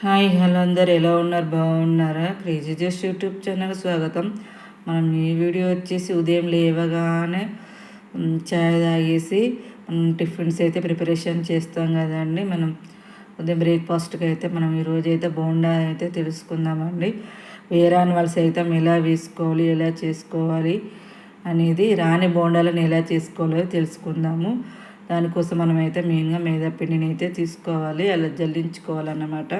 Hi hello అందరు ఎలా ఉన్నారు, బాగున్నారా? క్రేజీ జస్ట్ యూట్యూబ్ ఛానల్ స్వాగతం. మనం ఈ వీడియో వచ్చేసి ఉదయం లేవగానే చాయ్ తాగేసి మనం టిఫిన్స్ అయితే ప్రిపరేషన్ చేస్తాం కదండి. మనం ఉదయం బ్రేక్ఫాస్ట్కి అయితే మనం ఈరోజు అయితే బోండా అయితే తెలుసుకుందామండి. వేరాని వాళ్ళు సైతం ఎలా వేసుకోవాలి, ఎలా చేసుకోవాలి అనేది, రాని బోండాలను ఎలా చేసుకోవాలో తెలుసుకుందాము. దానికోసం మనమైతే మెయిన్గా మైదా పిండిని అయితే తీసుకోవాలి, అలా జల్లించుకోవాలన్నమాట.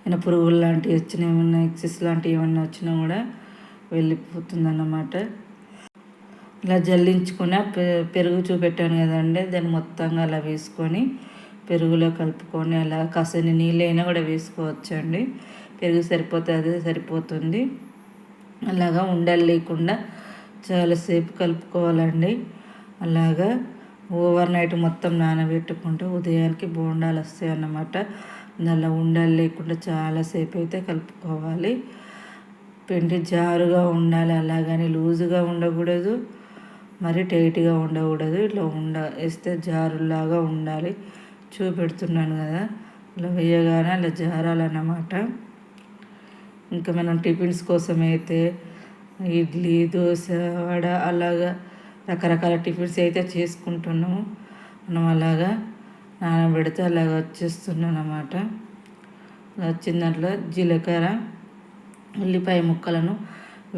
ఏమైనా పురుగులు లాంటివి వచ్చినా, ఏమన్నా ఎక్సెస్ లాంటివి ఏమన్నా వచ్చినా కూడా వెళ్ళిపోతుందన్నమాట. ఇలా జల్లించుకుని పెరుగు చూపెట్టాను కదండి, దాన్ని మొత్తంగా అలా వేసుకొని పెరుగులో కలుపుకొని అలా కాసేని నీళ్ళైనా కూడా వేసుకోవచ్చండి. పెరుగు సరిపోతే అదే సరిపోతుంది. అలాగా ఉండలు లేకుండా చాలాసేపు కలుపుకోవాలండి. అలాగా ఓవర్ నైట్ మొత్తం నానబెట్టుకుంటే ఉదయానికి బోండాలు వస్తాయి అన్నమాట. దానిలో ఉండలు లేకుండా చాలాసేపు అయితే కలుపుకోవాలి. పిండి జారుగా ఉండాలి, అలాగని లూజుగా ఉండకూడదు, మరి టైట్గా ఉండకూడదు. ఇట్లా వేస్తే జారులాగా ఉండాలి. చూపెడుతున్నాను కదా, ఇలా వేయగానే అలా జారాలన్నమాట. ఇంకా మనం టిఫిన్స్ కోసం అయితే ఇడ్లీ, దోశ, వడ అలాగా రకరకాల టిఫిన్స్ అయితే చేసుకుంటున్నాము. మనం అలాగా నానబెడితే అలాగ వచ్చేస్తున్నాను అన్నమాట. వచ్చిన దాంట్లో జీలకర్ర, ఉల్లిపాయ ముక్కలను,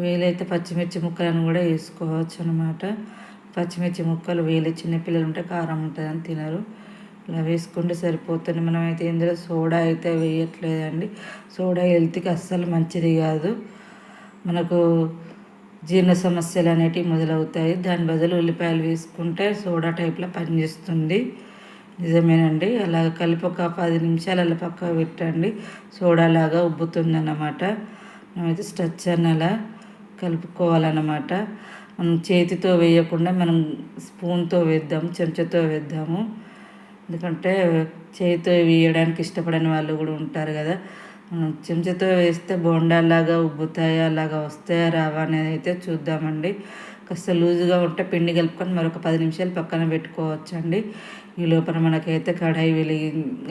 వేలైతే పచ్చిమిర్చి ముక్కలను కూడా వేసుకోవచ్చు అన్నమాట. పచ్చిమిర్చి ముక్కలు వేలే, చిన్నపిల్లలు ఉంటే కారం ఉంటుందని తినరు. ఇలా వేసుకుంటే సరిపోతుంది. మనమైతే ఇందులో సోడా అయితే వేయట్లేదండి. సోడా హెల్త్కి అస్సలు మంచిది కాదు. మనకు జీర్ణ సమస్యలు అనేటివి మొదలవుతాయి. దాని బదులు ఉల్లిపాయలు వేసుకుంటే సోడా టైప్లో పనిచేస్తుంది. నిజమేనండి. అలా కలిపి ఒక 10 నిమిషాలు అలా పక్కకు పెట్టండి. సోడాలాగా ఉబ్బుతుందన్నమాట. మనమైతే స్ట్రక్చర్ని అలా కలుపుకోవాలన్నమాట. మనం చేతితో వేయకుండా మనం స్పూన్తో వేద్దాము, చెంచాతో వేద్దాము. ఎందుకంటే చేతితో వేయడానికి ఇష్టపడని వాళ్ళు కూడా ఉంటారు కదా. చెంచాతో వేస్తే బోండాలాగా ఉబ్బుతాయా, అలాగా వస్తాయా రావా అనేది అయితే చూద్దామండి. కాస్త లూజుగా ఉంటే పిండి కలుపుకొని మరొక 10 నిమిషాలు పక్కన పెట్టుకోవచ్చండి. ఈ లోపల మనకైతే కడాయి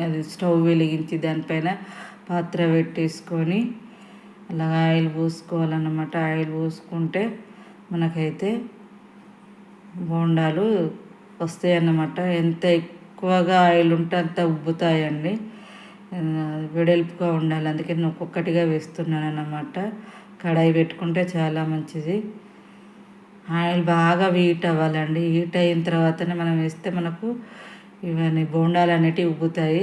అది స్టవ్ వెలిగించి దానిపైన పాత్ర పెట్టేసుకొని అలాగా ఆయిల్ పోసుకోవాలన్నమాట. ఆయిల్ పోసుకుంటే మనకైతే బోండాలు వస్తాయి అన్నమాట. ఎంత ఎక్కువగా ఆయిల్ ఉంటే అంత ఉబ్బుతాయండి. వెడల్పుగా ఉండాలి, అందుకే నేను ఒక్కొక్కటిగా వేస్తున్నాను అన్నమాట. కడాయి పెట్టుకుంటే చాలా మంచిది. ఆయిల్ బాగా హీట్ అవ్వాలండి. హీట్ అయిన తర్వాతనే మనం వేస్తే మనకు ఇవన్నీ బోండాలు అనేటివి ఉబ్బుతాయి.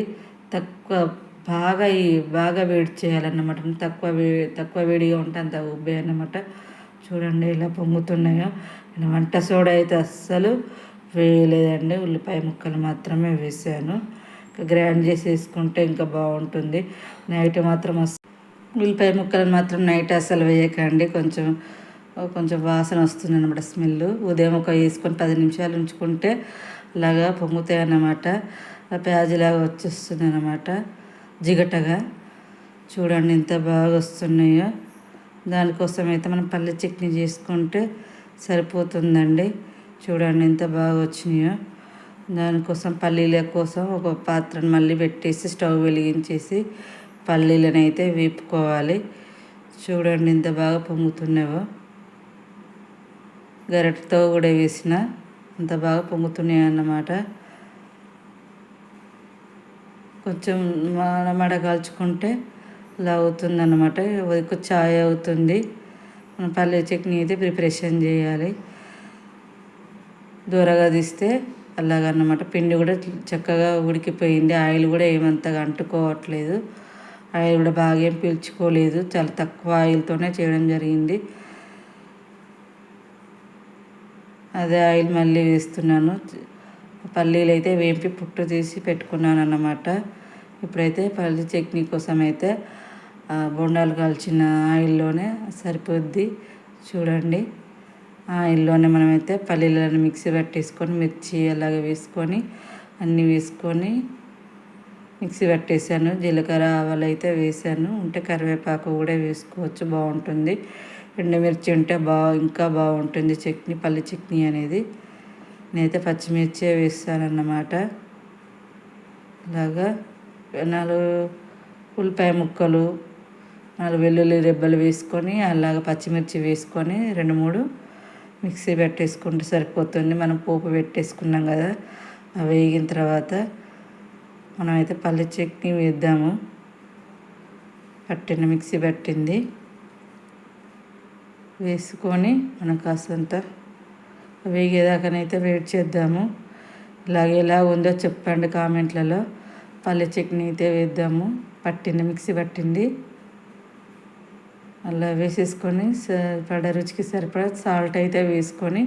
బాగా వేడి చేయాలన్నమాట. తక్కువ వేడిగా ఉంటే అంత ఉబ్బాయి అన్నమాట. చూడండి ఎలా పొంగుతున్నాయో. నేను వంట సోడా అయితే అస్సలు వేయలేదండి, ఉల్లిపాయ ముక్కలు మాత్రమే వేసాను. గ్రైండ్ చేసి వేసుకుంటే ఇంకా బాగుంటుంది. నైట్ మాత్రం ఉల్లిపాయ ముక్కలను మాత్రం నైట్ అస్సలు వేయకండి. కొంచెం వాసన వస్తుంది అన్నమాట, స్మెల్. ఉదయం వేసుకొని 10 నిమిషాలు ఉంచుకుంటే అలాగా పొంగుతాయి అన్నమాట. ప్యాజీలాగా వచ్చేస్తుంది అన్నమాట, జిగటగా. చూడండి ఎంత బాగా వస్తున్నాయో. దానికోసం అయితే మనం పల్లి చట్నీ చేసుకుంటే సరిపోతుందండి. చూడండి ఎంత బాగా వచ్చినాయో. దానికోసం పల్లీల కోసం ఒక పాత్రను మళ్ళీ పెట్టేసి స్టవ్ వెలిగించేసి పల్లీలను అయితే వేపుకోవాలి. చూడండి ఎంత బాగా పొంగుతున్నాయో. గరిటెతో కూడా వేసిన అంత బాగా పొంగుతున్నాయి అన్నమాట. కొంచెం మడ కాల్చుకుంటే ఇలా అవుతుందన్నమాట. ఎక్కువ ఛాయ్ అవుతుంది. మనం పల్లీ చట్నీ అయితే ప్రిపరేషన్ చేయాలి. దూరగా తీస్తే అలాగన్నమాట. పిండి కూడా చక్కగా ఉడికిపోయింది. ఆయిల్ కూడా ఏమంతగా అంటుకోవట్లేదు. ఆయిల్ కూడా బాగా ఏం పీల్చుకోలేదు. చాలా తక్కువ ఆయిల్తోనే చేయడం జరిగింది. అదే ఆయిల్ మళ్ళీ వేస్తున్నాను. పల్లీలు అయితే వేంపి పుట్టు తీసి పెట్టుకున్నాను అన్నమాట. ఇప్పుడైతే పల్లి చట్నీ కోసం అయితే బొండాలు కాల్చిన ఆయిల్లోనే సరిపోద్ది. చూడండి, ఆయిల్లోనే మనమైతే పల్లీలను మిక్సీ పట్టేసుకొని మిర్చి అలాగే వేసుకొని అన్నీ వేసుకొని మిక్సీ పట్టేసాను. జీలకర్ర ఆవాలు అయితే వేసాను. ఉంటే కరివేపాకు కూడా వేసుకోవచ్చు, బాగుంటుంది. ఎండుమిర్చి ఉంటే ఇంకా బాగుంటుంది చట్నీ, పల్లి చట్నీ అనేది. నేనైతే పచ్చిమిర్చి వేస్తానన్నమాట. ఇలాగా ఉల్లిపాయ ముక్కలు 4 వెల్లుల్లి రెబ్బలు వేసుకొని అలాగ పచ్చిమిర్చి వేసుకొని 2-3 మిక్సీ పెట్టేసుకుంటే సరిపోతుంది. మనం పోపు పెట్టేసుకున్నాం కదా, అవి వేగిన తర్వాత మనమైతే పల్లి చట్నీ వేద్దాము. పట్టిన మిక్సీ పట్టింది వేసుకొని మనం కాసంత వేగేదాకానైతే వెయిట్ చేద్దాము. ఎలా ఉందో చెప్పండి కామెంట్లలో. పల్లి చట్నీ అయితే వేద్దాము. పట్టింది, మిక్సీ పట్టింది అలా వేసేసుకొని రుచికి సరిపడా సాల్ట్ అయితే వేసుకొని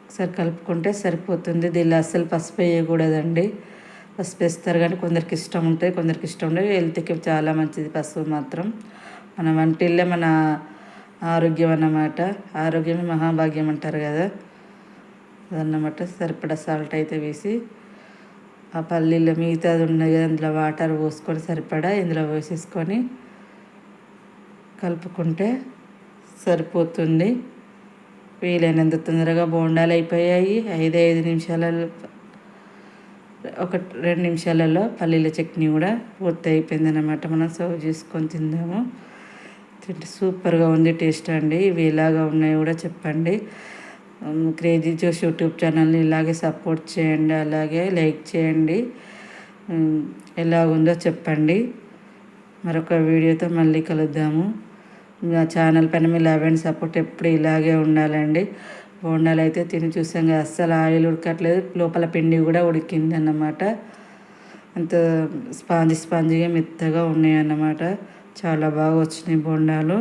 ఒకసారి కలుపుకుంటే సరిపోతుంది. దీనిలో అస్సలు పసుపు వేయకూడదండి. పసుపు వేస్తారు కానీ కొందరికి ఇష్టం ఉంటుంది, కొందరికి ఇష్టం ఉండదు. హెల్త్కి చాలా మంచిది పసుపు మాత్రం. మన వంటిల్లే మన ఆరోగ్యం అన్నమాట. ఆరోగ్యమే మహాభాగ్యం అంటారు కదా, అదన్నమాట. సరిపడా సాల్ట్ అయితే వేసి ఆ పల్లీలో మిగతాది ఉన్నది కదా, అందులో వాటర్ పోసుకొని సరిపడా ఇందులో వేసేసుకొని కలుపుకుంటే సరిపోతుంది. వీలైనంత తొందరగా బోండాలు అయిపోయాయి. 5 నిమిషాలలో 2 నిమిషాలలో పల్లీల చట్నీ కూడా పూర్తి అయిపోయింది అన్నమాట. మనం సర్వ్ చేసుకొని తిందాము. తింటే సూపర్గా ఉంది టేస్ట్ అండి. ఇవి ఎలాగా ఉన్నాయో కూడా చెప్పండి. క్రేజీ జోష్ యూట్యూబ్ ఛానల్ని ఇలాగే సపోర్ట్ చేయండి, అలాగే లైక్ చేయండి. ఎలాగుందో చెప్పండి. మరొక వీడియోతో మళ్ళీ కలుద్దాము. నా ఛానల్ పైన మీ లవ్ అండ్ సపోర్ట్ ఎప్పుడు ఇలాగే ఉండాలండి. బోండాలు అయితే తిని చూసాం కదా, అస్సలు ఆయిల్ ఉడకట్లేదు, లోపల పిండి కూడా ఉడికింది అన్నమాట. అంత స్పాంజీగా మెత్తగా ఉన్నాయి అన్నమాట. చాలా బాగా వచ్చినాయి బోండాలు.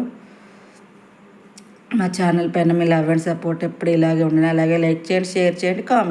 మా ఛానల్ పైన మీ లవ్ అండ్ సపోర్ట్ ఎప్పుడు ఇలాగే ఉండాలి. అలాగే లైక్ చేయండి, షేర్ చేయండి, కామెంట్